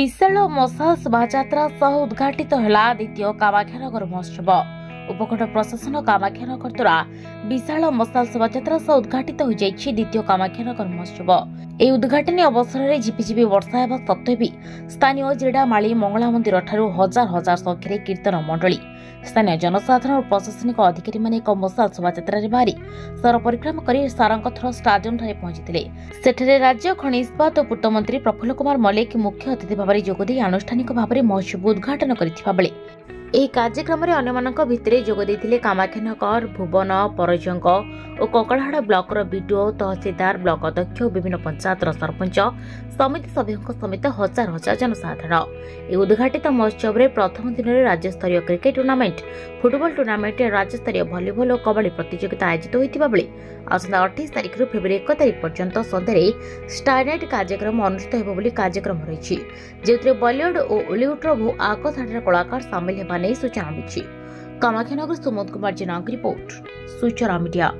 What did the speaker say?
विशाल मशा शोभायात्रा सह उद्घाटित है द्वितीय कामाख्यानगर महोत्सव। उपखंड प्रशासन कामाख्यानगर द्वारा विशाल मशाल शोभायात्रा सह उद्घाटित हो द्वितीय कामाख्यानगर महोत्सव। यह उद्घाटनी अवसर में झिपिझिपि वर्षा हेबा सत्वे भी स्थानीय जिरडामाळी मंगला मंदिर ठारू हजार हजार संख्यार कीर्तन मंडली स्थानीय जनसाधारण और प्रशासनिक अधिकारी माने एक मशाल शोभायात्रा बाहरी सहर परिक्रमा कर सारंगथर स्टाडियम पहुंची। सेठरे राज्य खनि इस्पात और पूर्त मंत्री प्रफुल्ल कुमार मल्लिक मुख्य अतिथि भाव में जोगदे आनुष्ठानिक भाव में महोत्सव उद्घाटन करथिबा बेले ଏହି କାର୍ଯ୍ୟକ୍ରମରେ ଅନ୍ୟମାନଙ୍କ ଭିତରେ ଯୋଗ ଦେଇଥିଲେ କାମାଖ୍ୟାନଗର ଭୁବନ ପରଜଙ୍ଗ ଓ କଙ୍କଡ଼ାହାଡ଼ ବ୍ଲକର ବିଡିଓ ତହସିଲଦାର ବ୍ଲକ ଅଧ୍ୟକ୍ଷ ଓ ବିଭିନ୍ନ ପଞ୍ଚାୟତର ସରପଞ୍ଚ ସମିତି ସଭ୍ୟଙ୍କ ସମେତ ହଜାର ହଜାର ଜନସାଧାରଣ। ଏହି ଉଦ୍ଘାଟିତ ମହୋତ୍ସବରେ ପ୍ରଥମ ଦିନରେ ରାଜ୍ୟସ୍ତରୀୟ କ୍ରିକେଟ ଟୁର୍ଣ୍ଣାମେଣ୍ଟ, ଫୁଟବଲ ଟୁର୍ଣ୍ଣାମେଣ୍ଟ, ରାଜ୍ୟସ୍ତରୀୟ ଭଲିବଲ ଓ କବାଡ଼ି ପ୍ରତିଯୋଗିତା ଆୟୋଜିତ ହୋଇଥିବା ବେଳେ ଆସନ୍ତା 28 ତାରିଖରୁ ଫେବୃଆରୀ 1 ତାରିଖ ପର୍ଯ୍ୟନ୍ତ ସନ୍ଧ୍ୟାରେ ଷ୍ଟାର ନାଇଟ୍ କାର୍ଯ୍ୟକ୍ରମ ଅନୁଷ୍ଠିତ ହେବ ବୋଲି କାର୍ଯ୍ୟକ୍ରମ ରହିଛି, ଯେଉଁଥିରେ ବଲିଉଡ୍ ଓ ଓଲିଉଡ୍ର ବହୁ ଆଗଧାଡ଼ିର କଳାକାର ସାମିଲ ହେବା ନେଇ सूचना मिली। कामाख्यानगर सुमोद कुमार जेना रिपोर्ट, सूचना मीडिया।